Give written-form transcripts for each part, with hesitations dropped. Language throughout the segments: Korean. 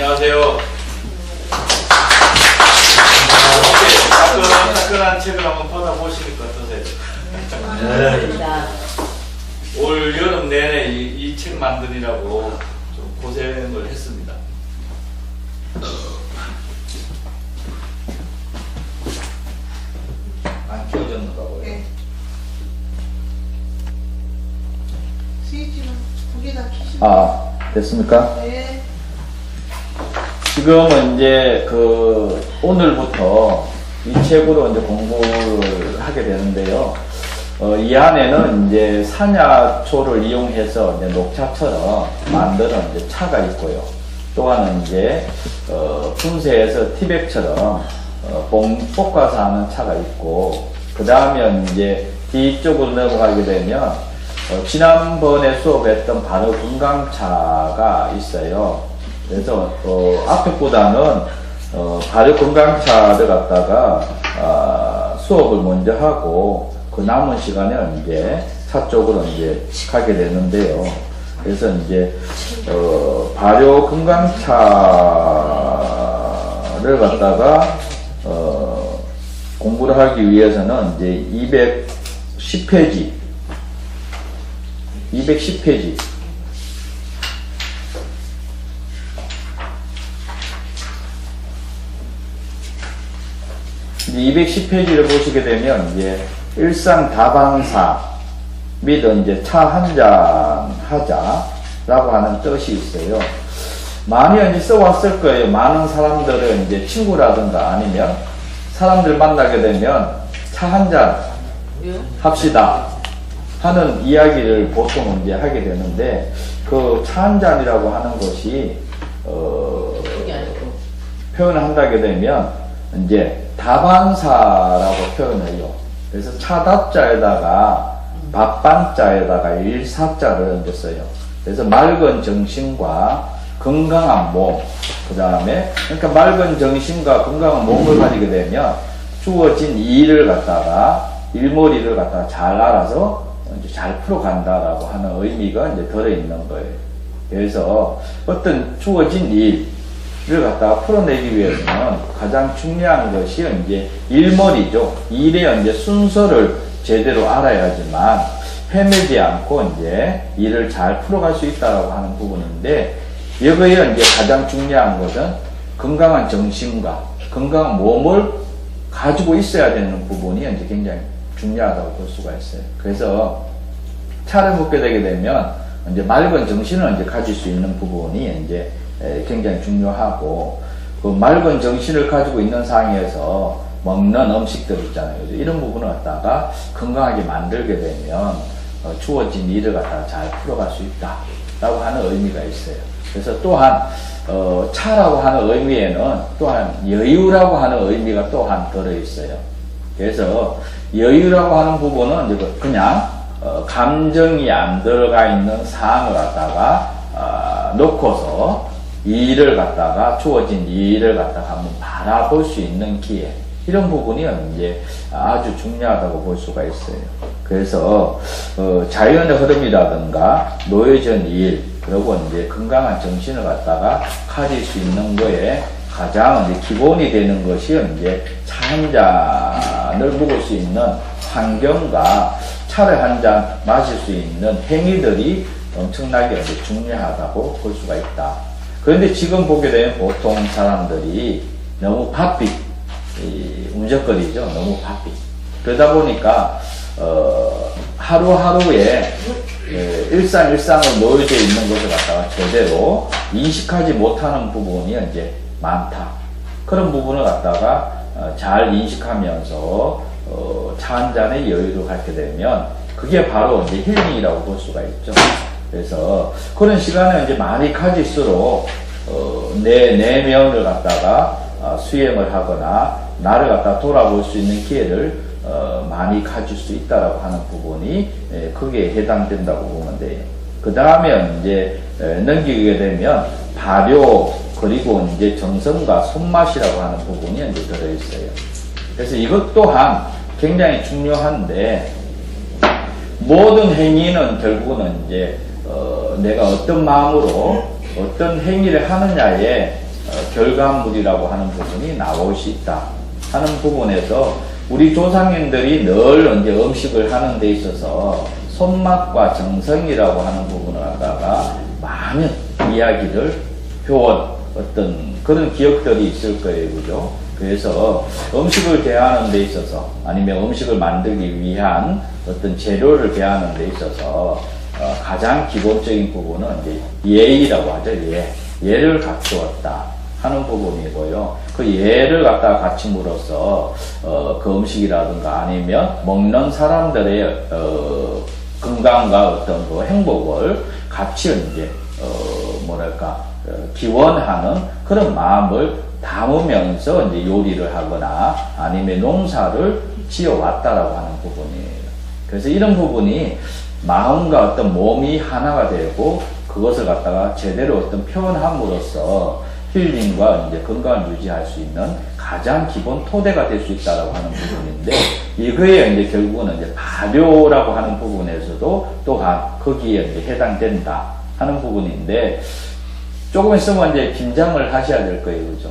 안녕하세요. 따끈한 책을 한번 받아보시니까 어떠세요? 올 여름 내내 이 책 만드느라고 좀 고생을 했습니다. 안 켜졌는가 봐요. 네. 스위치는 두 개 다 키시면 됐습니까? 네. 지금은 이제 오늘부터 이 책으로 이제 공부를 하게 되는데요. 이 안에는 이제 산야초를 이용해서 이제 녹차처럼 만드는 이제 차가 있고요. 또한은 이제 분쇄해서 티백처럼 볶아서 하는 차가 있고, 그 다음에 이제 뒤쪽으로 넘어가게 되면 지난번에 수업했던 바로 건강차가 있어요. 그래서 앞에보다는 발효 건강차를 갖다가 수업을 먼저 하고 그 남은 시간에 이제 차 쪽으로 이제 가게 되는데요. 그래서 이제 발효 건강차를 갖다가 공부를 하기 위해서는 이제 210페이지 210페이지를 보시게 되면 이제 일상다방사 및 이제 차 한잔 하자라고 하는 뜻이 있어요. 많이 이제 써왔을 거예요. 많은 사람들은 이제 친구라든가 아니면 사람들 만나게 되면 차 한잔 합시다 하는 이야기를 보통 이제 하게 되는데, 그 차 한잔이라고 하는 것이 표현을 한다게 되면 이제 다반사라고 표현을 해요. 그래서 차답자에다가 밥반자에다가 일사자를 이제 써요. 그래서 맑은 정신과 건강한 몸, 그 다음에 그러니까 맑은 정신과 건강한 몸을 가지게 되면 주어진 일을 갖다가 일머리를 갖다가 잘 알아서 이제 잘 풀어간다라고 하는 의미가 이제 들어있는 거예요. 그래서 어떤 주어진 일을 갖다가 풀어내기 위해서는 가장 중요한 것이 이제 일머리죠. 일의 이제 순서를 제대로 알아야지만 헤매지 않고 이제 일을 잘 풀어갈 수 있다라고 하는 부분인데, 여기에 이제 가장 중요한 것은 건강한 정신과 건강한 몸을 가지고 있어야 되는 부분이 이제 굉장히 중요하다고 볼 수가 있어요. 그래서 차를 먹게 되게 되면 이제 맑은 정신을 이제 가질 수 있는 부분이 이제 굉장히 중요하고, 그 맑은 정신을 가지고 있는 상황에서 먹는 음식들 있잖아요. 이런 부분을 갖다가 건강하게 만들게 되면 주어진 일을 갖다가 잘 풀어갈 수 있다라고 하는 의미가 있어요. 그래서 또한 차라고 하는 의미에는 또한 여유라고 하는 의미가 또한 들어있어요. 그래서 여유라고 하는 부분은 이제 그냥 감정이 안 들어가 있는 사항을 갖다가 놓고서 일을 갖다가 주어진 일을 갖다가 한번 바라볼 수 있는 기회, 이런 부분이 이제 아주 중요하다고 볼 수가 있어요. 그래서 자연의 흐름이라든가 놓여진 일, 그리고 이제 건강한 정신을 갖다가 가질 수 있는 거에 가장 이제 기본이 되는 것이 이제 차 한 잔을 먹을 수 있는 환경과 차를 한 잔 마실 수 있는 행위들이 엄청나게 이제 중요하다고 볼 수가 있다. 그런데 지금 보게 되면 보통 사람들이 너무 바삐 움적거리죠. 너무 바삐. 그러다 보니까 하루하루에 일상을 놓여져 있는 것을 갖다가 제대로 인식하지 못하는 부분이 이제 많다. 그런 부분을 갖다가 잘 인식하면서 차 한 잔의 여유를 갖게 되면 그게 바로 이제 힐링이라고 볼 수가 있죠. 그래서 그런 시간을 이제 많이 가질수록 내 내면을 갖다가 수행을 하거나 나를 갖다 돌아볼 수 있는 기회를 많이 가질 수 있다라고 하는 부분이 크게 해당된다고 보면 돼요. 그 다음에 이제 넘기게 되면 발효, 그리고 이제 정성과 손맛이라고 하는 부분이 이제 들어있어요. 그래서 이것 또한 굉장히 중요한데, 모든 행위는 결국은 이제 내가 어떤 마음으로 어떤 행위를 하느냐에 결과물이라고 하는 부분이 나올 수 있다 하는 부분에서 우리 조상님들이 늘 이제 음식을 하는 데 있어서 손맛과 정성이라고 하는 부분을 갖다가 많은 이야기를 해온 어떤 그런 기억들이 있을 거예요. 그죠? 그래서 음식을 대하는 데 있어서 아니면 음식을 만들기 위한 어떤 재료를 대하는 데 있어서 가장 기본적인 부분은 이제 예의라고 하죠. 예를 갖추었다 하는 부분이고요. 그 예를 갖다가 갖춤으로써 그 음식이라든가 아니면 먹는 사람들의 건강과 어떤 그 행복을 같이 이제 기원하는 그런 마음을 담으면서 이제 요리를 하거나 아니면 농사를 지어왔다라고 하는 부분이에요. 그래서 이런 부분이 마음과 어떤 몸이 하나가 되고 그것을 갖다가 제대로 어떤 표현함으로써 힐링과 이제 건강을 유지할 수 있는 가장 기본 토대가 될 수 있다라고 하는 부분인데, 이거에 이제 결국은 이제 발효라고 하는 부분에서도 또한 거기에 이제 해당된다 하는 부분인데, 조금 있으면 이제 김장을 하셔야 될 거예요. 그죠?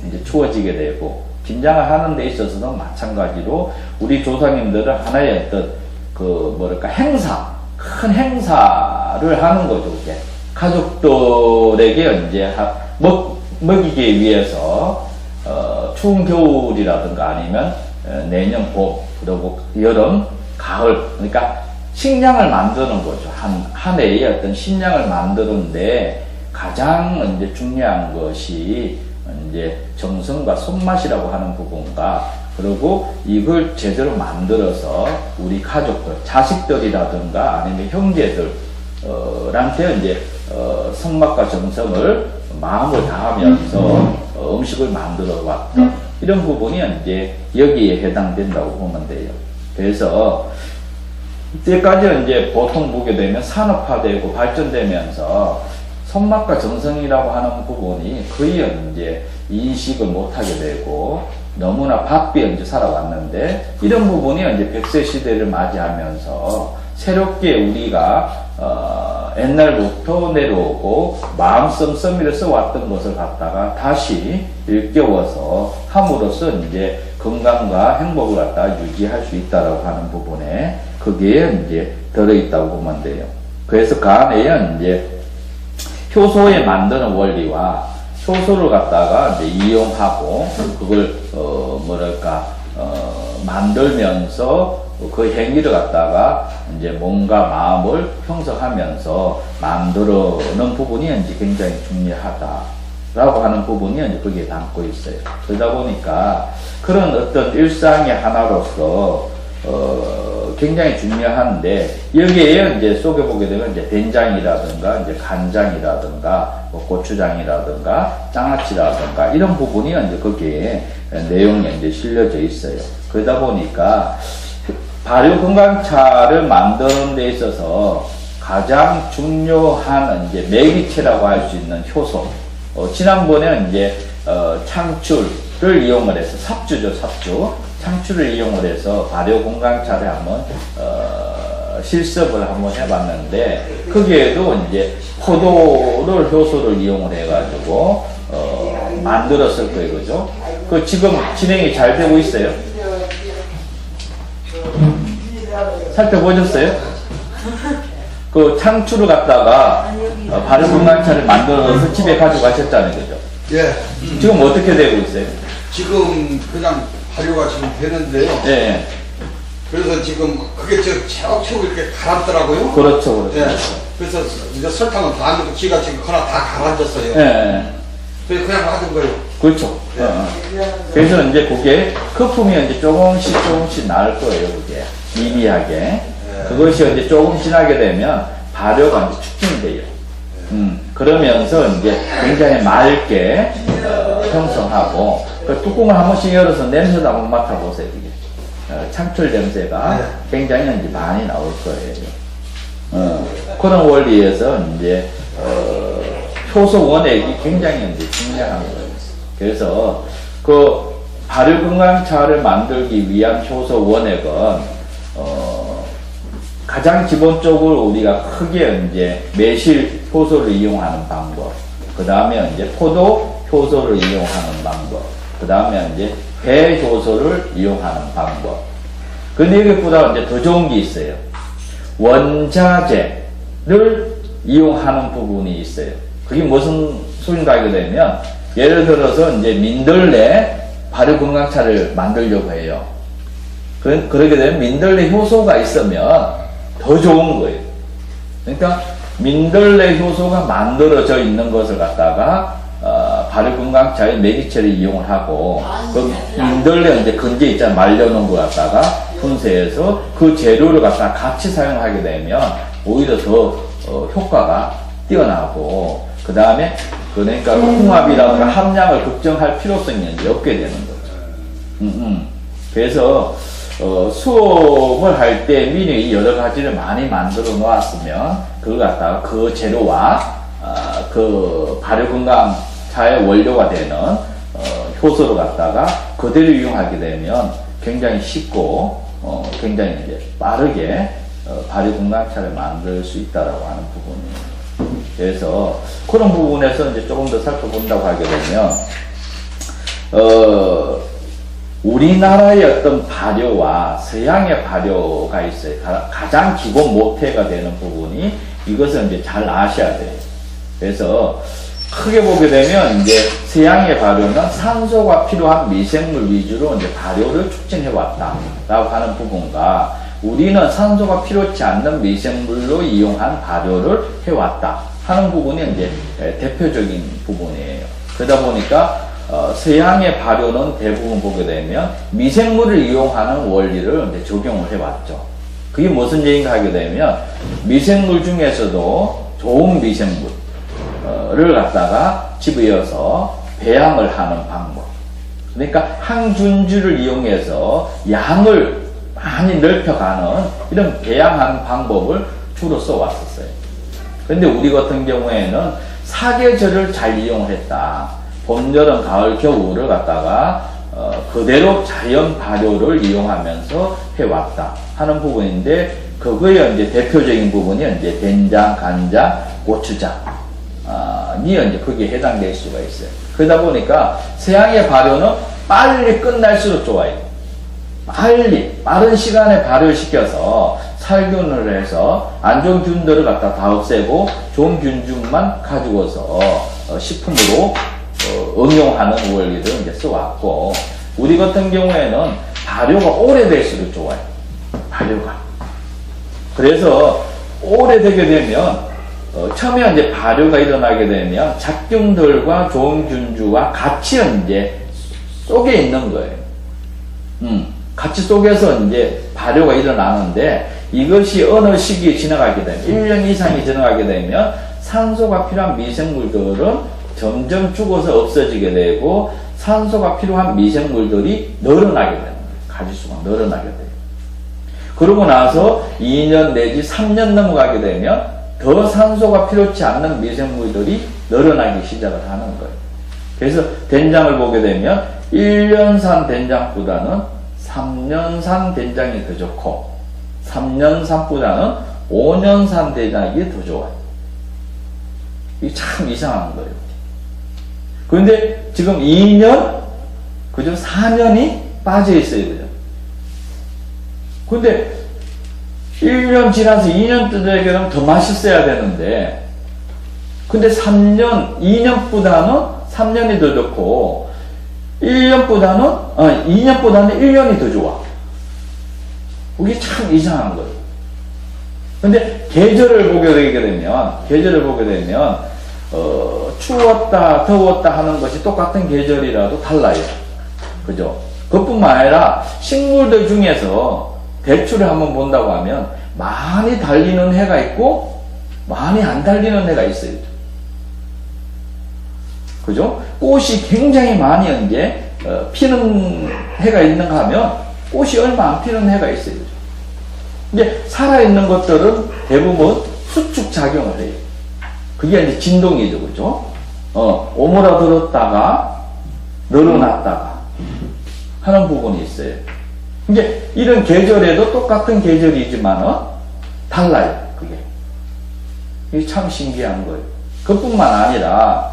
이제 추워지게 되고, 김장을 하는 데 있어서는 마찬가지로 우리 조상님들은 하나의 어떤 행사, 큰 행사를 하는 거죠. 이게 가족들에게 이제 먹이기 위해서 추운 겨울이라든가 아니면 내년 봄, 그리고 여름, 가을, 그러니까 식량을 만드는 거죠. 한 해의 어떤 식량을 만드는데 가장 이제 중요한 것이 이제 정성과 손맛이라고 하는 부분과, 그리고 이걸 제대로 만들어서 우리 가족들, 자식들이라든가 아니면 형제들한테 이제 손맛과 정성을 마음을 다하면서 음식을 만들어 왔던 이런 부분이 이제 여기에 해당된다고 보면 돼요. 그래서 이때까지 이제 보통 보게 되면 산업화되고 발전되면서 손맛과 정성이라고 하는 부분이 거의 이제 인식을 못하게 되고 너무나 바삐 이제 살아왔는데, 이런 부분이 이제 100세 시대를 맞이하면서 새롭게 우리가 옛날부터 내려오고 마음 씀씀이를 써왔던 것을 갖다가 다시 일깨워서 함으로써 이제 건강과 행복을 갖다가 유지할 수 있다라고 하는 부분에 거기에 이제 들어있다고 보면 돼요. 그래서 그 안에 이제 효소에 만드는 원리와 효소를 갖다가 이제 이용하고 그걸 만들면서 그 행위를 갖다가 이제 몸과 마음을 형성하면서 만들어는 부분이 이제 굉장히 중요하다라고 하는 부분이 이제 거기에 담고 있어요. 그러다 보니까 그런 어떤 일상의 하나로서 굉장히 중요한데, 여기에 이제 속에 보게 되면 이제 된장이라든가 이제 간장이라든가 뭐 고추장이라든가 장아찌라든가 이런 부분이 이제 거기에 내용이 이제 실려져 있어요. 그러다 보니까 발효 건강차를 만드는 데 있어서 가장 중요한 이제 매개체라고 할 수 있는 효소. 지난번에 이제 창출을 이용을 해서 삽주죠, 삽주. 창출을 이용을 해서 발효 건강차를 한번 실습을 한번 해봤는데, 거기에도 이제 포도를 효소를 이용을 해가지고 만들었을 거예요, 그죠? 그 지금 진행이 잘 되고 있어요? 살펴보셨어요? 그 창출을 갖다가 발효 건강차를 만들어서 집에 가져가셨잖아요, 그죠? 예. 지금 어떻게 되고 있어요? 지금 그냥 발효가 지금 되는데요. 예. 그래서 지금 그게 차곡차곡 이렇게 가라앉더라고요. 그렇죠, 그렇죠. 예. 그래서 이제 설탕은 다 안 넣고 지가 지금 하나 다 가라앉았어요. 예. 그래서 그냥 하던 거예요. 그렇죠. 예. 그래서 이제 그게 거품이 이제 조금씩 나올 거예요, 그게. 미미하게. 예. 그것이 이제 조금 지나게 되면 발효가 이제 축진이 돼요. 그러면서 이제 굉장히 맑게 형성하고, 그 뚜껑을 한 번씩 열어서 냄새도 한번 맡아보세요, 이게. 창출 냄새가 굉장히 이제 많이 나올 거예요. 그런 원리에서 이제, 효소 원액이 굉장히 이제 중요한 거예요. 그래서 그 발효 건강차를 만들기 위한 효소 원액은, 가장 기본적으로 우리가 크게 이제 매실 효소를 이용하는 방법, 그 다음에 이제 포도 효소를 이용하는 방법. 그 다음에 이제 배효소를 이용하는 방법. 근데 여기보다 이제 더 좋은 게 있어요. 원자재를 이용하는 부분이 있어요. 그게 무슨 소린가 하게 되면, 예를 들어서 이제 민들레 발효건강차를 만들려고 해요. 그러게 되면 민들레 효소가 있으면 더 좋은 거예요. 그러니까 민들레 효소가 만들어져 있는 것을 갖다가 발효건강차의 매기체를 이용을 하고, 그 민들레 이제 건재 있잖아요. 말려놓은 거 갖다가 분쇄해서 그 재료를 갖다가 같이 사용하게 되면 오히려 더 효과가 뛰어나고, 그 다음에 그러니까 홍합이라든가 함량을 걱정할 필요성이 이제 없게 되는 거죠. 그래서 수업을 할 때 미리 여러 가지를 많이 만들어 놓았으면 그걸 갖다가 그 재료와 그 발효건강차의 원료가 되는 효소를 갖다가 그대로 이용하게 되면 굉장히 쉽고 굉장히 이제 빠르게 발효건강차를 만들 수 있다라고 하는 부분이에요. 그래서 그런 부분에서 이제 조금 더 살펴본다고 하게 되면 우리나라의 어떤 발효와 서양의 발효가 있어요. 가장 기본 모태가 되는 부분이 이것을 이제 잘 아셔야 돼요. 그래서 크게 보게 되면 이제 서양의 발효는 산소가 필요한 미생물 위주로 이제 발효를 촉진해 왔다라고 하는 부분과, 우리는 산소가 필요치 않는 미생물로 이용한 발효를 해왔다 하는 부분이 이제 대표적인 부분이에요. 그러다 보니까 서양의 발효는 대부분 보게 되면 미생물을 이용하는 원리를 이제 적용을 해왔죠. 그게 무슨 얘기인가 하게 되면, 미생물 중에서도 좋은 미생물을 갖다가 집어여서 배양을 하는 방법. 그러니까 항균주를 이용해서 양을 많이 넓혀가는 이런 배양하는 방법을 주로 써왔었어요. 근데 우리 같은 경우에는 사계절을 잘 이용을 했다. 봄, 여름, 가을, 겨울을 갖다가 그대로 자연 발효를 이용하면서 해왔다 하는 부분인데, 그거의 이제 대표적인 부분이 이제 된장, 간장, 고추장이 이제 거기에 해당될 수가 있어요. 그러다 보니까 서양의 발효는 빨리 끝날수록 좋아요. 빠른 시간에 발효시켜서 살균을 해서 안 좋은 균들을 갖다 다 없애고 좋은 균중만 가지고서 식품으로 응용하는 원리를 이제 써왔고, 우리 같은 경우에는 발효가 오래될수록 좋아요. 발효가. 그래서 오래되게 되면 처음에 이제 발효가 일어나게 되면 작균들과 좋은 균주와 같이 이제 속에 있는 거예요. 같이 속에서 이제 발효가 일어나는데, 이것이 어느 시기에 지나가게 되면 1년 이상이 지나가게 되면 산소가 필요한 미생물들은 점점 죽어서 없어지게 되고, 산소가 필요한 미생물들이 늘어나게 되는 거예요. 가지수가 늘어나게 돼요. 그러고 나서 2년 내지 3년 넘어가게 되면 더 산소가 필요치 않는 미생물들이 늘어나기 시작을 하는 거예요. 그래서 된장을 보게 되면 1년산 된장보다는 3년산 된장이 더 좋고, 3년산보다는 5년산 된장이 더 좋아요. 이게 참 이상한 거예요. 그런데 지금 2년, 그죠? 4년이 빠져 있어요. 그죠? 근데 1년 지나서 2년 되면 더 맛있어야 되는데, 근데 2년보다는 3년이 더 좋고, 2년보다는 1년이 더 좋아. 그게 참 이상한 거예요. 근데 계절을 보게 되면, 추웠다, 더웠다 하는 것이 똑같은 계절이라도 달라요. 그죠? 그뿐만 아니라 식물들 중에서 대추를 한번 본다고 하면 많이 달리는 해가 있고 많이 안 달리는 해가 있어요. 그죠? 꽃이 굉장히 많이 이제 피는 해가 있는가 하면 꽃이 얼마 안 피는 해가 있어요. 이제 살아있는 것들은 대부분 수축 작용을 해요. 그게 이제 진동이죠. 그죠? 오므라들었다가 늘어났다가 하는 부분이 있어요. 이제 이런 계절에도 똑같은 계절이지만은 달라요. 그게. 이게 참 신기한 거예요. 그뿐만 아니라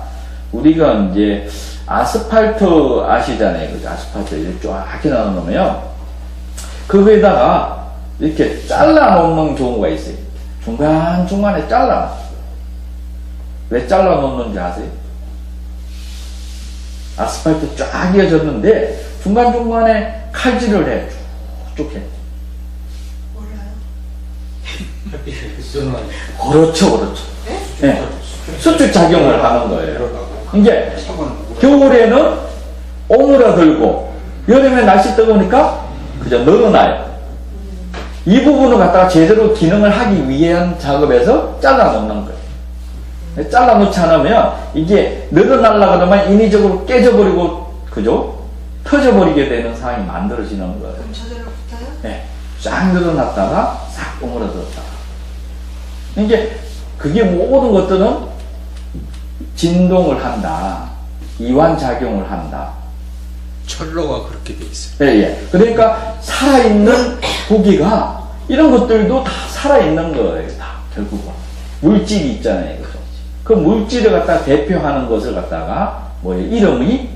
우리가 이제 아스팔트 아시잖아요. 그죠? 아스팔트 이렇게 쫙 해놔 놓으면, 그거에다가 이렇게 잘라 놓는 경우가 있어요. 중간중간에 잘라. 왜 잘라 놓는지 아세요? 아스팔트 쫙 이어졌는데, 중간중간에 칼질을 해. 쭉쭉 해. 몰라요. 그렇죠, 그렇죠. 네. 수축 작용을 하는 거예요. 이제 차고는 겨울에는 오므라들고 여름에 날씨 뜨거우니까 그저 늘어나요. 이 부분을 갖다가 제대로 기능을 하기 위한 작업에서 잘라 놓는 거예요. 잘라 놓지 않으면 이게 늘어나려고 그러면 인위적으로 깨져버리고 그죠? 터져버리게 되는 상황이 만들어지는 거예요. 그럼 저절로 붙어요? 네. 쫙 늘어났다가 싹 오므라들었다가. 이게 그게 모든 것들은 진동을 한다. 이완작용을 한다. 철로가 그렇게 돼 있어요. 예, 예. 그러니까 살아있는 고기가 이런 것들도 다 살아있는 거예요. 다 결국은. 물질이 있잖아요. 그죠? 그 물질을 갖다가 대표하는 것을 갖다가 뭐예요? 이름이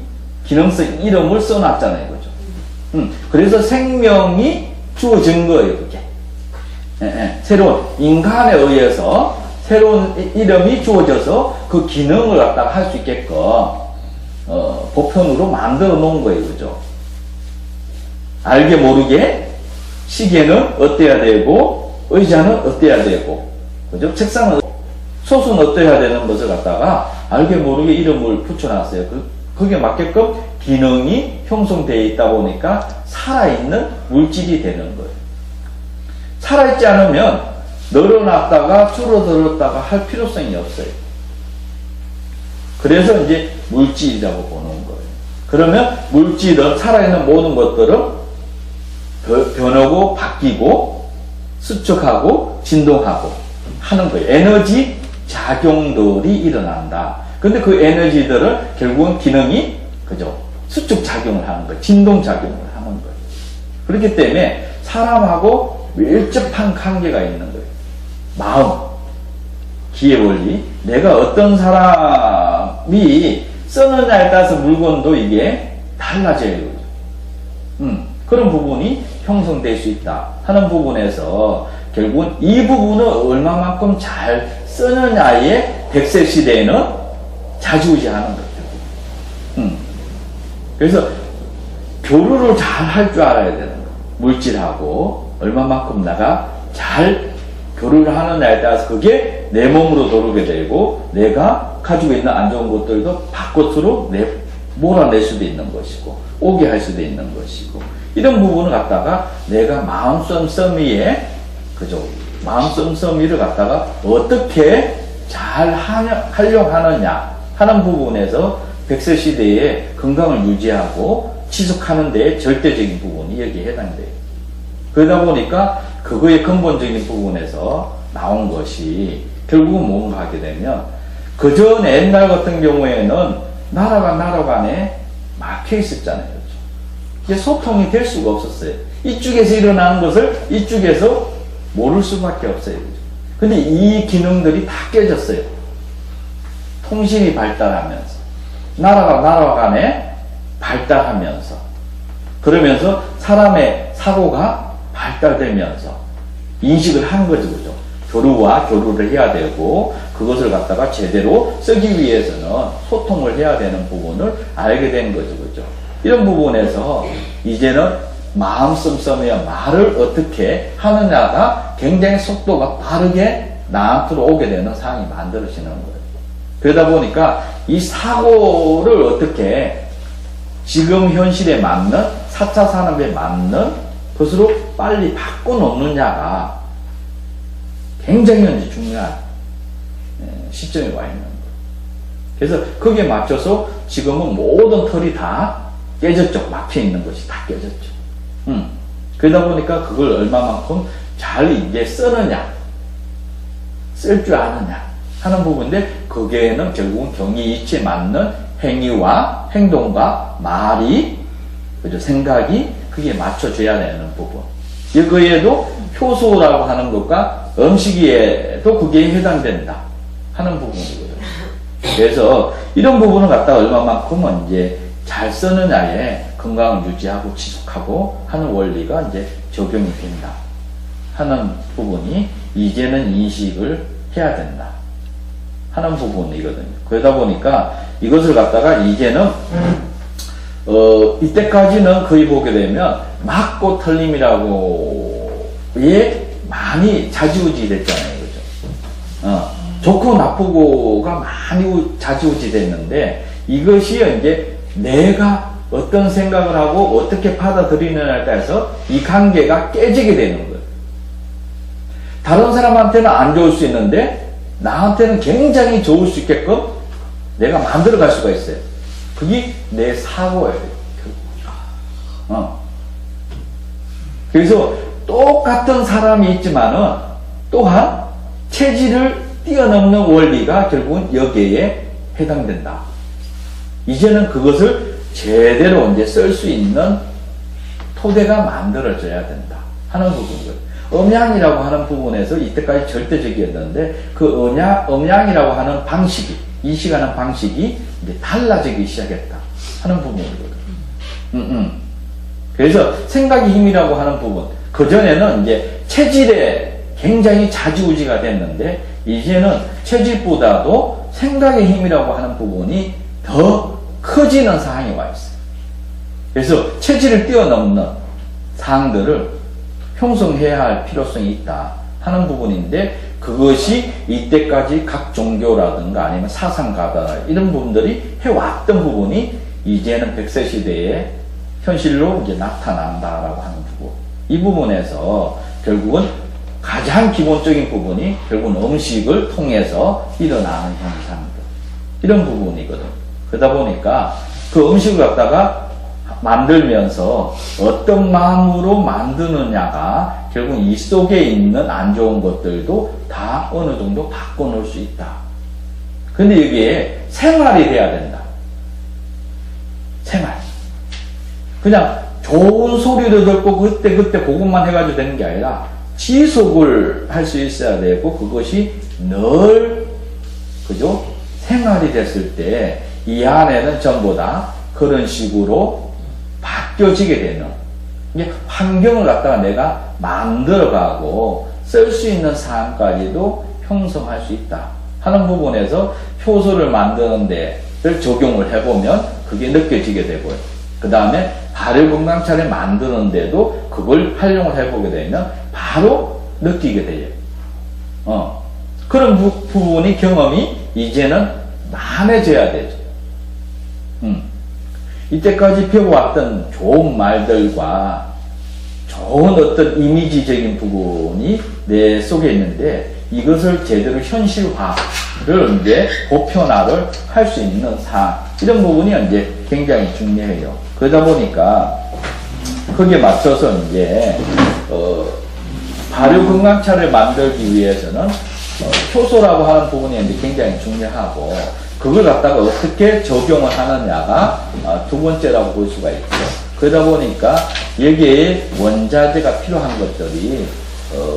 기능성 이름을 써놨잖아요. 그죠? 그래서 생명이 주어진 거예요. 그게. 예, 예. 새로운 인간에 의해서 새로운 이름이 주어져서 그 기능을 갖다가 할 수 있게끔 보편으로 만들어 놓은 거예요. 그죠? 알게 모르게 시계는 어때야 되고 의자는 어때야 되고 그죠? 책상은 솥은 어때야 되는 것을 갖다가 알게 모르게 이름을 붙여놨어요. 거기에 맞게끔 기능이 형성되어 있다 보니까 살아있는 물질이 되는 거예요. 살아있지 않으면 늘어났다가 줄어들었다가 할 필요성이 없어요. 그래서 이제 물질이라고 보는 거예요. 그러면 물질은 살아있는 모든 것들은 변하고 바뀌고 수축하고 진동하고 하는 거예요. 에너지 작용들이 일어난다. 근데 그 에너지들은 결국은 기능이 그죠? 수축 작용을 하는 거예요. 진동 작용을 하는 거예요. 그렇기 때문에 사람하고 밀접한 관계가 있는 거예요. 마음, 기회원리, 내가 어떤 사람이 쓰느냐에 따라서 물건도 이게 달라져요. 그런 부분이 형성될 수 있다 하는 부분에서 결국은 이 부분을 얼마만큼 잘 쓰느냐에 100세 시대에는 자주우지하는 거죠. 그래서 교류를 잘 할 줄 알아야 되는 거예요. 물질하고 얼마만큼 내가 잘 교류를 하느냐에 따라서 그게 내 몸으로 들어오게 되고 내가 가지고 있는 안 좋은 것들도 바깥으로 몰아낼 수도 있는 것이고 오게 할 수도 있는 것이고 이런 부분을 갖다가 내가 마음 씀씀이에 그죠? 마음 씀씀이를 갖다가 어떻게 잘 활용하느냐 하는 부분에서 100세 시대에 건강을 유지하고 지속하는 데 절대적인 부분이 여기에 해당돼요. 그러다 보니까 그거의 근본적인 부분에서 나온 것이 결국은 뭔가 하게 되면 그전 옛날 같은 경우에는 나라가 나라 간에 막혀 있었잖아요. 이게 소통이 될 수가 없었어요. 이쪽에서 일어나는 것을 이쪽에서 모를 수밖에 없어요. 근데 이 기능들이 다 깨졌어요. 통신이 발달하면서 나라가 나라 간에 발달하면서 그러면서 사람의 사고가 발달되면서 인식을 한 거죠. 그죠? 교류와 교류를 해야 되고 그것을 갖다가 제대로 쓰기 위해서는 소통을 해야 되는 부분을 알게 된 거죠. 그죠? 이런 부분에서 이제는 마음 씀씀이야 말을 어떻게 하느냐가 굉장히 속도가 빠르게 나한테로 오게 되는 상황이 만들어지는 거예요. 그러다 보니까 이 사고를 어떻게 지금 현실에 맞는 4차 산업에 맞는 것으로 빨리 바꿔놓느냐가 굉장히 현재 중요한 시점에 와 있는 거예요. 그래서 거기에 맞춰서 지금은 모든 털이 다 깨졌죠. 막혀 있는 것이 다 깨졌죠. 그러다 보니까 그걸 얼마만큼 잘 이제 쓰느냐, 쓸 줄 아느냐 하는 부분인데 거기에는 결국은 경이이치에 맞는 행위와 행동과 말이 그죠? 생각이 그게 맞춰져야 되는 부분. 여기에도 효소라고 하는 것과 음식에도 그게 해당된다 하는 부분이거든요. 그래서 이런 부분을 갖다가 얼마만큼은 이제 잘 쓰느냐에 건강을 유지하고 지속하고 하는 원리가 이제 적용이 된다 하는 부분이 이제는 인식을 해야 된다 하는 부분이거든요. 그러다 보니까 이것을 갖다가 이제는 이때까지는 거의 보게 되면 맞고 틀림이라고에 많이 좌지우지 됐잖아요. 그죠? 좋고 나쁘고가 많이 좌지우지 됐는데 이것이 이제 내가 어떤 생각을 하고 어떻게 받아들이느냐에 따라서 이 관계가 깨지게 되는 거예요. 다른 사람한테는 안 좋을 수 있는데 나한테는 굉장히 좋을 수 있게끔 내가 만들어 갈 수가 있어요. 그게 내 사고예요. 그래서 똑같은 사람이 있지만은 또한 체질을 뛰어넘는 원리가 결국은 여기에 해당된다. 이제는 그것을 제대로 이제 쓸 수 있는 토대가 만들어져야 된다 하는 부분이거든요. 음양이라고 하는 부분에서 이때까지 절대적이었는데 그 음양이라고 하는 방식이, 인식하는 방식이 이제 달라지기 시작했다 하는 부분이거든요. 그래서 생각의 힘이라고 하는 부분, 그전에는 이제 체질에 굉장히 좌지우지가 됐는데 이제는 체질보다도 생각의 힘이라고 하는 부분이 더 커지는 상황이 와 있어요. 그래서 체질을 뛰어넘는 사항들을 형성해야 할 필요성이 있다 하는 부분인데 그것이 이때까지 각 종교라든가 아니면 사상가다 이런 부분들이 해왔던 부분이 이제는 100세 시대에 현실로 이제 나타난다라고 하는 부분. 이 부분에서 결국은 가장 기본적인 부분이 결국은 음식을 통해서 일어나는 현상들. 이런 부분이거든. 그러다 보니까 그 음식을 갖다가 만들면서 어떤 마음으로 만드느냐가 결국 이 속에 있는 안 좋은 것들도 다 어느 정도 바꿔놓을 수 있다. 근데 이게 생활이 돼야 된다. 생활. 그냥 좋은 소리를 듣고 그때 그것만 해가지고 되는 게 아니라 지속을 할 수 있어야 되고 그것이 늘 그죠? 생활이 됐을 때 이 안에는 전부 다 그런 식으로 바뀌어지게 되는 이게 환경을 갖다가 내가 만들어가고 쓸 수 있는 사항까지도 형성할 수 있다 하는 부분에서 효소를 만드는 데를 적용을 해보면 그게 느껴지게 되고요. 그 다음에 발효건강차를 만드는데도 그걸 활용을 해보게 되면 바로 느끼게 돼요. 그런 부분이 경험이 이제는 많아져야 되죠. 이때까지 배워왔던 좋은 말들과 좋은 어떤 이미지적인 부분이 내 속에 있는데 이것을 제대로 현실화를 이제 보편화를 할 수 있는 사항 이런 부분이 이제 굉장히 중요해요. 그러다 보니까 거기에 맞춰서 이제 발효 건강차를 만들기 위해서는 효소라고 하는 부분이 이제 굉장히 중요하고 그걸 갖다가 어떻게 적용을 하느냐가 두 번째라고 볼 수가 있죠. 그러다 보니까 여기에 원자재가 필요한 것들이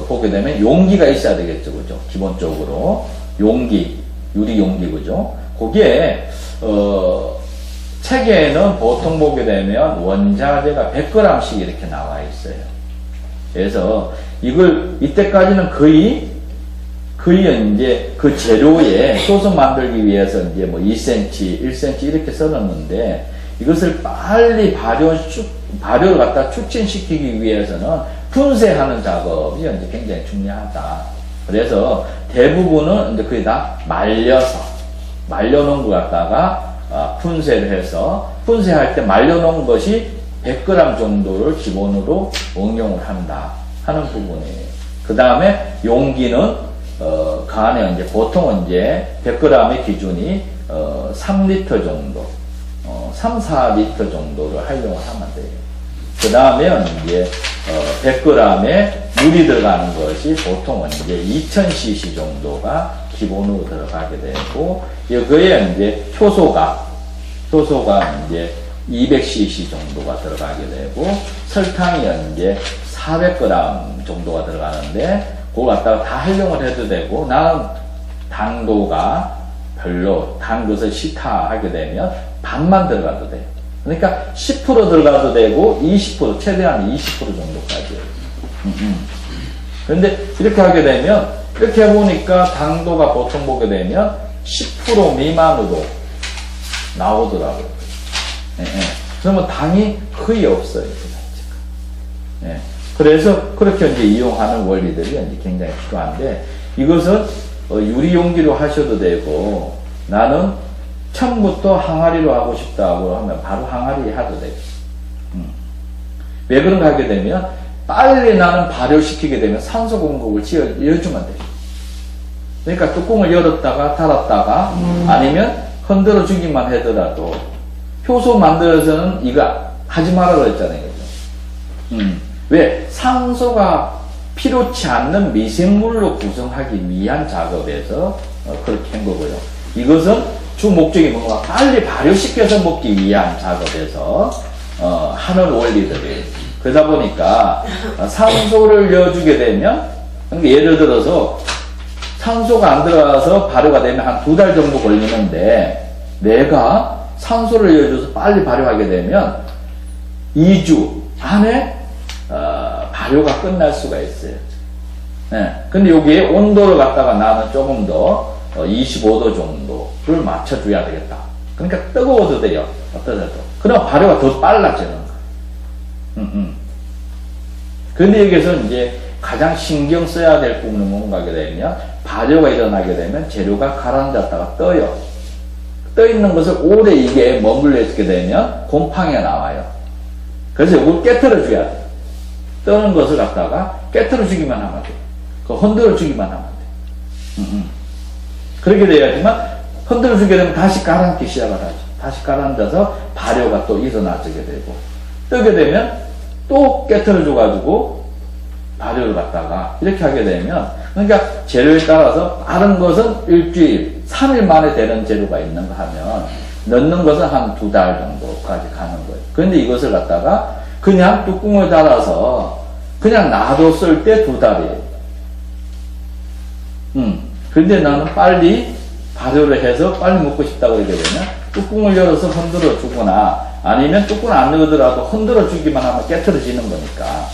보게 되면 용기가 있어야 되겠죠, 그죠? 기본적으로 용기, 유리 용기, 그죠? 거기에 책에는 보통 보게 되면 원자재가 100g씩 이렇게 나와 있어요. 그래서 이걸 이때까지는 거의 이제 그 재료에 소스 만들기 위해서 이제 뭐 2cm, 1cm 이렇게 써놨는데 이것을 빨리 발효를 갖다 촉진시키기 위해서는 분쇄하는 작업이 이제 굉장히 중요하다. 그래서 대부분은 이제 거의 다 말려놓은 거 갖다가 분쇄를 해서 분쇄할 때 말려놓은 것이 100g 정도를 기본으로 응용을 한다 하는 부분이에요. 그 다음에 용기는 그 안에 이제 보통은 이제 100g의 기준이 3리터 정도, 3, 4리터 정도를 활용을 하면 돼요. 그 다음에 이제 100g의 물이 들어가는 것이 보통은 이제 2000cc 정도가 기본으로 들어가게 되고 여기에 이제 효소가 이제 200cc 정도가 들어가게 되고 설탕이 이제 400g 정도가 들어가는데 그걸 갖다가 다 활용을 해도 되고 나는 당도가 별로 단 것을 싫다 하게 되면 반만 들어가도 돼요. 그러니까 10% 들어가도 되고 20% 최대한 20% 정도까지. 그런데 이렇게 하게 되면 이렇게 해보니까 당도가 보통 보게 되면 10% 미만으로 나오더라고요. 예, 예. 그러면 당이 거의 없어요. 예. 그래서 그렇게 이제 이용하는 원리들이 이제 굉장히 필요한데 이것은 유리 용기로 하셔도 되고 나는 처음부터 항아리로 하고 싶다고 하면 바로 항아리 해도 되고. 왜 그런가 하게 되면 빨리 나는 발효시키게 되면 산소 공급을 이어주면 돼요. 그러니까 뚜껑을 열었다가 닫았다가 아니면 흔들어 주기만 하더라도 효소 만들어서는 이거 하지 말라고 했잖아요. 그죠? 왜? 산소가 필요치 않는 미생물로 구성하기 위한 작업에서 그렇게 한 거고요. 이것은 주 목적이 뭔가 빨리 발효시켜서 먹기 위한 작업에서 하는 원리들이에요. 그러다 보니까 산소를 넣어주게 되면 그러니까 예를 들어서 산소가 안 들어가서 발효가 되면 한 2달 정도 걸리는데 내가 산소를 넣어줘서 빨리 발효하게 되면 2주 안에 발효가 끝날 수가 있어요. 네. 근데 여기에 온도를 갖다가 나는 조금 더 25도 정도를 맞춰줘야 되겠다. 그러니까 뜨거워도 돼요. 어떠셔도. 그럼 발효가 더 빨라지는 거예요. 근데 여기서 이제 가장 신경 써야 될 부분은 뭔가 하게 되면 발효가 일어나게 되면 재료가 가라앉았다가 떠요. 떠 있는 것을 오래 이게 머물러 있게 되면 곰팡이가 나와요. 그래서 이걸 깨트려 줘야 돼요. 떠는 것을 갖다가 깨트려 주기만 하면 돼요. 흔들어 주기만 하면 돼요. 그렇게 돼야지만 흔들어 주게 되면 다시 가라앉기 시작을 하죠. 다시 가라앉아서 발효가 또 일어나게 되고 뜨게 되면 또 깨트려 줘가지고 발효를 갖다가 이렇게 하게 되면 그러니까 재료에 따라서 빠른 것은 일주일, 3일 만에 되는 재료가 있는가 하면 넣는 것은 한 2달 정도까지 가는 거예요. 그런데 이것을 갖다가 그냥 뚜껑을 달아서 그냥 놔뒀을 때 2달이에요. 근데 나는 빨리 발효를 해서 빨리 먹고 싶다고 하게 되면 뚜껑을 열어서 흔들어 주거나 아니면 뚜껑을 안 열더라도 흔들어 주기만 하면 깨트려지는 거니까.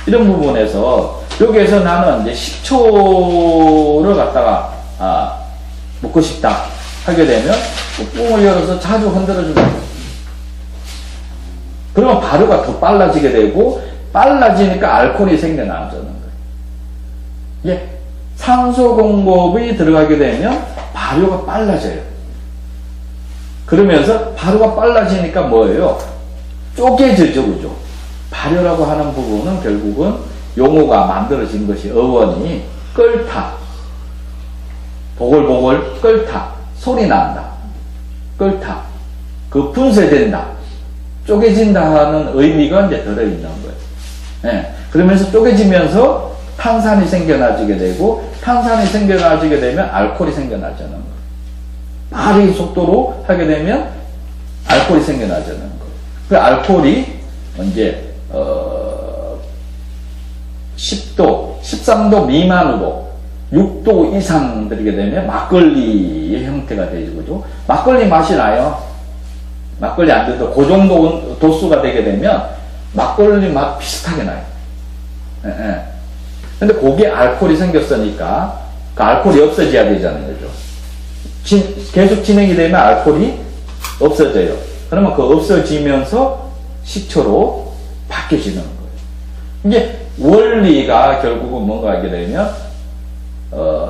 이런 부분에서 여기에서 나는 이제 식초를 갖다가 먹고 싶다 하게 되면 뚜껑을 열어서 자주 흔들어 주는 거예요. 그러면 발효가 더 빨라지게 되고 빨라지니까 알코올이 생겨나는 거예요. 예, 산소 공급이 들어가게 되면 발효가 빨라져요. 그러면서 발효가 빨라지니까 뭐예요? 쪼개져죠, 그죠? 발효라고 하는 부분은 결국은 용어가 만들어진 것이 어원이 끓다, 보글보글 끓다, 소리 난다, 끓다, 그 분쇄된다, 쪼개진다 하는 의미가 이제 들어있는 거예요. 예, 그러면서 쪼개지면서 탄산이 생겨나지게 되고 탄산이 생겨나지게 되면 알코올이 생겨나자는 거예요. 빠른 속도로 하게 되면 알코올이 생겨나자는 거예요. 그 알코올이 이제 10도, 13도 미만으로 6도 이상 들게 되면 막걸리의 형태가 되죠. 그죠? 막걸리 맛이 나요. 막걸리 안 돼도 그 정도 도수가 되게 되면 막걸리 맛 비슷하게 나요. 예, 예. 근데 거기에 알코올이 생겼으니까 그 알코올이 없어져야 되잖아요. 그죠? 계속 진행이 되면 알코올이 없어져요. 그러면 그 없어지면서 식초로 바뀌어지는 거예요. 이게 원리가 결국은 뭔가 하게 되면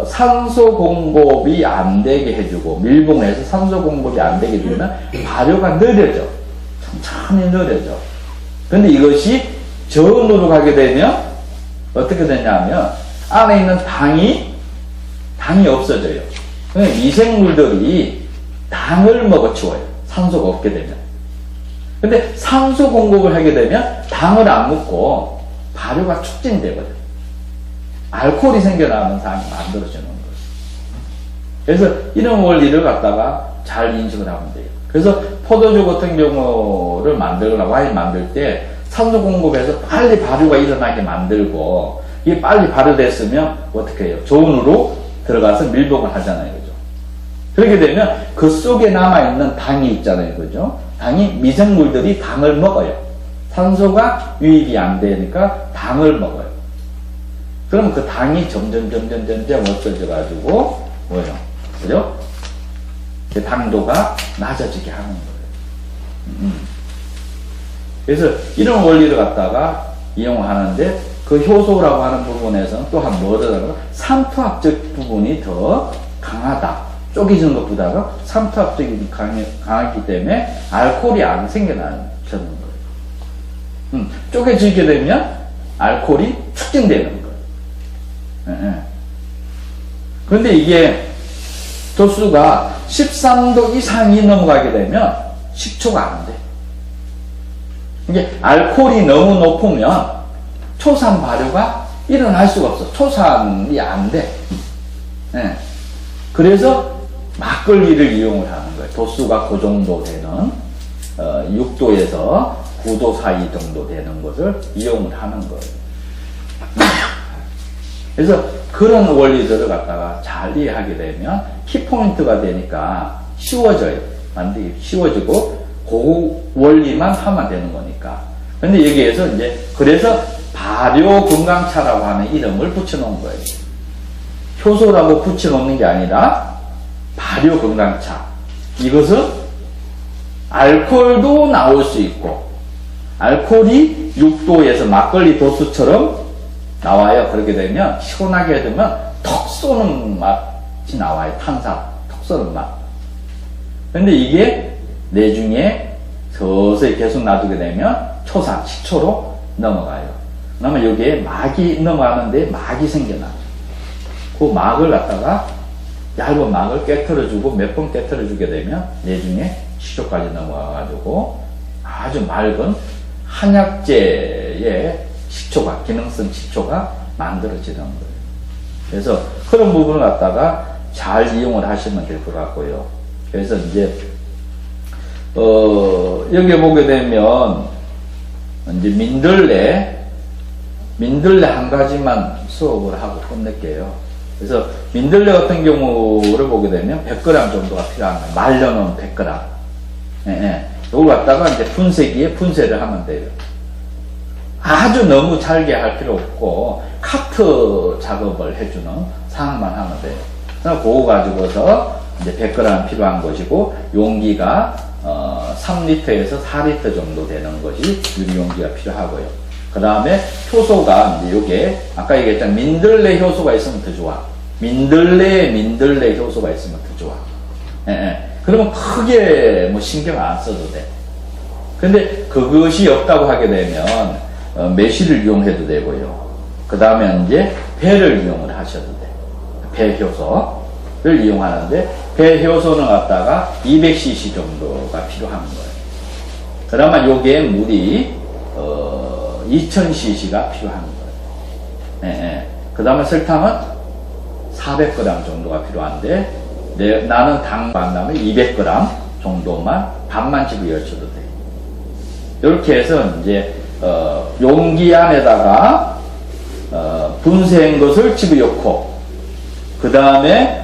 산소 공급이 안 되게 해주고 밀봉해서 산소 공급이 안 되게 해주면 발효가 느려져. 천천히 느려져. 근데 이것이 저온으로 가게 되면 어떻게 되냐면 안에 있는 당이 없어져요. 그러니까 미생물들이 당을 먹어치워요. 산소가 없게 되면. 근데 산소 공급을 하게 되면 당을 안 먹고 발효가 촉진되거든요. 알코올이 생겨나는 상황이 만들어지는 거예요. 그래서 이런 원리를 갖다가 잘 인식을 하면 돼요. 그래서 포도주 같은 경우를 만들거나 와인 만들 때 산소 공급해서 빨리 발효가 일어나게 만들고 이게 빨리 발효됐으면 어떻게 해요? 저온으로 들어가서 밀봉을 하잖아요. 그죠? 그렇게 되면 그 속에 남아있는 당이 있잖아요. 그죠? 당이 미생물들이 당을 먹어요. 산소가 유입이 안 되니까 당을 먹어요. 그럼 그 당이 점점 없어져 가지고 뭐예요? 그죠? 그 당도가 낮아지게 하는 거예요. 그래서 이런 원리를 갖다가 이용하는데 그 효소라고 하는 부분에서는 또한 뭐더라고요? 삼투압적 부분이 더 강하다. 쪼개지는 것보다가 삼투압적이 강하기 때문에 알코올이 안 생겨나는 거예요. 쪼개지게 되면 알코올이 축진되는 거예요. 그런데 이게 도수가 13도 이상이 넘어가게 되면 식초가 안 돼. 이게 알코올이 너무 높으면 초산 발효가 일어날 수가 없어. 초산이 안 돼. 그래서 막걸리를 이용을 하는 거예요. 도수가 그 정도 되는 6도에서 9도 사이 정도 되는 것을 이용을 하는 거예요. 그래서 그런 원리들을 갖다가 잘 이해하게 되면 키포인트가 되니까 쉬워져요. 만들기 쉬워지고 그 원리만 하면 되는 거니까. 근데 여기에서 이제 그래서 발효 건강차라고 하는 이름을 붙여놓은 거예요. 효소라고 붙여놓는 게 아니라 발효 건강차. 이것은 알코올도 나올 수 있고 알코올이 6도에서 막걸리 도수처럼 나와요. 그렇게 되면 시원하게 되면 턱 쏘는 맛이 나와요. 탄산 턱 쏘는 맛. 근데 이게 내중에 서서히 계속 놔두게 되면 초산, 식초로 넘어가요. 그러면 여기에 막이 넘어가는데 막이 생겨나요. 그 막을 갖다가 얇은 막을 깨트려주고 몇 번 깨트려주게 되면 내중에 식초까지 넘어가가지고 아주 맑은 한약재의 식초가, 기능성 식초가 만들어지는 거예요. 그래서 그런 부분을 갖다가 잘 이용을 하시면 될 것 같고요. 그래서 이제 여기 보게 되면 이제 민들레 한 가지만 수업을 하고 끝낼게요. 그래서 민들레 같은 경우를 보게 되면 100g 정도가 필요한 거예요. 말려놓은 100g. 이걸 갖다가 이제 분쇄기에 분쇄를 하면 돼요. 아주 너무 잘게 할 필요 없고 카트 작업을 해주는 상황만 하면 돼요. 그럼 그거 가지고서 이제 100g 필요한 것이고 용기가 3리터에서 4리터 정도 되는 것이 유리용기가 필요하고요. 그 다음에 효소가 이제 요게 아까 얘기했잖아. 민들레 효소가 있으면 더 좋아. 민들레 효소가 있으면 더 좋아. 그러면 크게 뭐 신경 안 써도 돼. 근데 그것이 없다고 하게 되면 매실을 이용해도 되고요. 그 다음에 이제 배를 이용을 하셔도 돼. 배 효소를 이용하는데 배 효소는 갖다가 200cc 정도가 필요한 거예요. 그러면 요게 물이 2000cc가 필요한 거예요. 그 다음에 설탕은 400g 정도가 필요한데 나는 당 만나면 200g 정도만 반만 집어여셔도 돼요. 이렇게 해서 이제 용기 안에다가 분쇄한 것을 집어넣고 그 다음에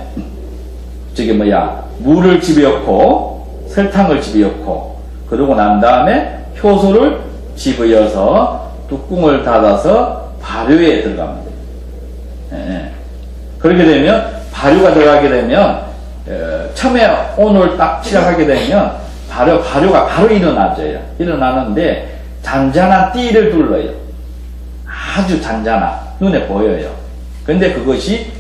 물을 집어넣고 설탕을 집어넣고 그러고 난 다음에 효소를 집어여서 뚜껑을 닫아서 발효에 들어가면 돼요. 그렇게 되면 발효가 들어가게 되면 처음에 온을 딱 시작하게 되면 발효가 바로 일어나는데 잔잔한 띠를 둘러요. 아주 잔잔한 눈에 보여요. 근데 그것이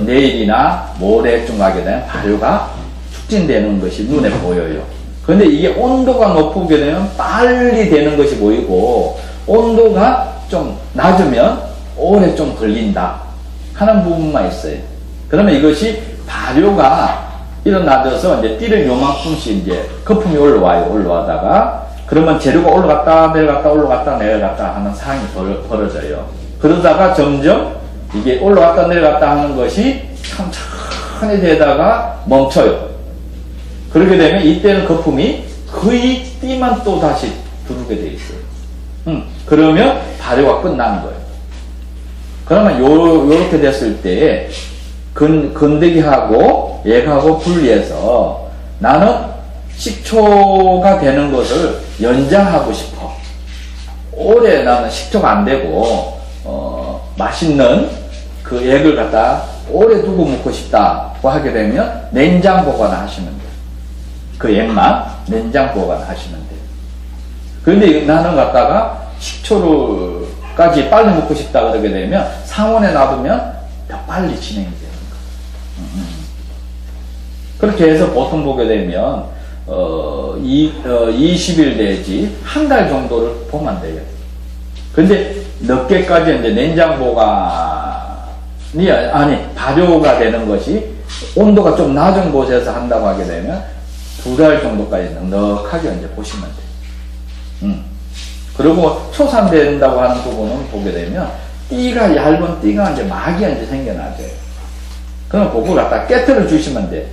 내일이나 모레쯤 가게 되면 발효가 축진되는 것이 눈에 보여요. 근데 이게 온도가 높게 되면 빨리 되는 것이 보이고 온도가 좀 낮으면 오래 좀 걸린다 하는 부분만 있어요. 그러면 이것이 발효가 일어나서 이제 띠를 요만큼씩 이제 거품이 올라와다가 그러면 재료가 올라갔다 내려갔다 하는 상황이 벌어져요. 그러다가 점점 이게 올라갔다 내려갔다 하는 것이 천천히 되다가 멈춰요. 그렇게 되면 이때는 거품이 거의 띠만 또 다시 들어오게 돼 있어요. 그러면 발효가 끝난 거예요. 그러면 요렇게 됐을 때 건더기하고 액하고 분리해서 나는 식초가 되는 것을 연장하고 싶어. 오래 나는 식초가 안 되고, 맛있는 그 액을 갖다 오래 두고 먹고 싶다고 하게 되면 냉장 보관하시면 돼요. 그 액만 냉장 보관하시면 돼요. 그런데 나는 갖다가 식초를까지 빨리 먹고 싶다 그러게 되면 상온에 놔두면 더 빨리 진행이 되는 거예요. 그렇게 해서 보통 보게 되면 20일 내지 한 달 정도를 보면 돼요. 근데 늦게까지 이제 냉장 보관이 발효가 되는 것이 온도가 좀 낮은 곳에서 한다고 하게 되면 2달 정도까지 넉넉하게 이제 보시면 돼요. 그리고 초산된다고 하는 부분은 보게 되면 띠가 얇은 띠가 이제 막이 이제 생겨나죠. 그럼 그걸 갖다 깨트려 주시면 돼.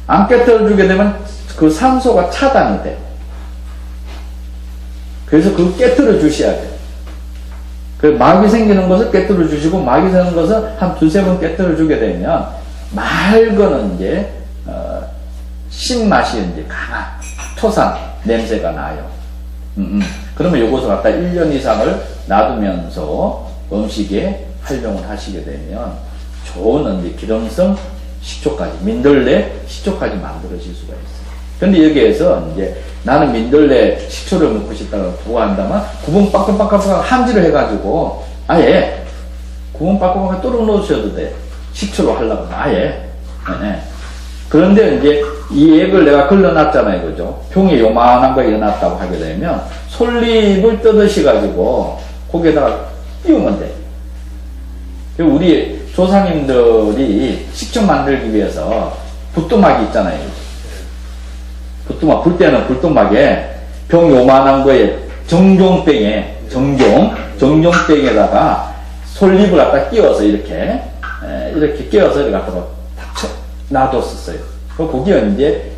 안 깨트려 주게 되면 그 산소가 차단이 돼. 그래서 그걸 깨트려 주셔야 돼. 그 막이 생기는 것을 깨뜨려 주시고, 막이 생기는 것을 한 두세 번 깨뜨려 주게 되면 맑은 이제 신맛이 이제 강한 토산 냄새가 나요. 그러면 요것을 갖다 1년 이상을 놔두면서 음식에 활용을 하시게 되면 좋은 이제 기름성 식초까지, 민들레 식초까지 만들어질 수가 있어요. 근데 여기에서 이제 나는 민들레 식초를 먹고 싶다고 구한다면 구분 빠끔빠끔빠끔 함지를 해가지고 아예 구분 빠끔빠끔 뚫어 놓으셔도 돼. 식초로 하려고 하면 아예. 네. 그런데 이제 이 액을 내가 걸러놨잖아요. 그죠? 병에 요만한 거 넣어놨다고 하게 되면 솔잎을 뜯으셔가지고 거기에다가 띄우면 돼. 우리 조상님들이 식초 만들기 위해서 붓도막이 있잖아요. 붓도막, 불 때는 붓도막에 병 요만한 거에 정종병에, 정종병에다가 솔잎을 갖다 끼워서 이렇게 끼워서 이렇게 갖다가 탁 놔뒀었어요. 거기에 이제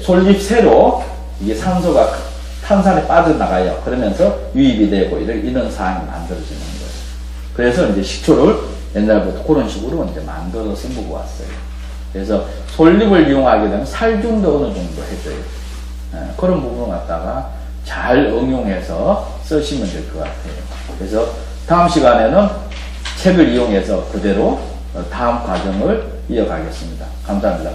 솔잎 새로 이게 산소가 탄산에 빠져나가요. 그러면서 유입이 되고 이런 상황이 만들어지는 거예요. 그래서 이제 식초를 옛날부터 그런 식으로 이제 만들어서 먹어왔어요. 그래서 솔잎을 이용하게 되면 살균도 어느 정도 해줘요. 그런 부분을 갖다가 잘 응용해서 쓰시면 될 것 같아요. 그래서 다음 시간에는 책을 이용해서 그대로 다음 과정을 이어가겠습니다. 감사합니다.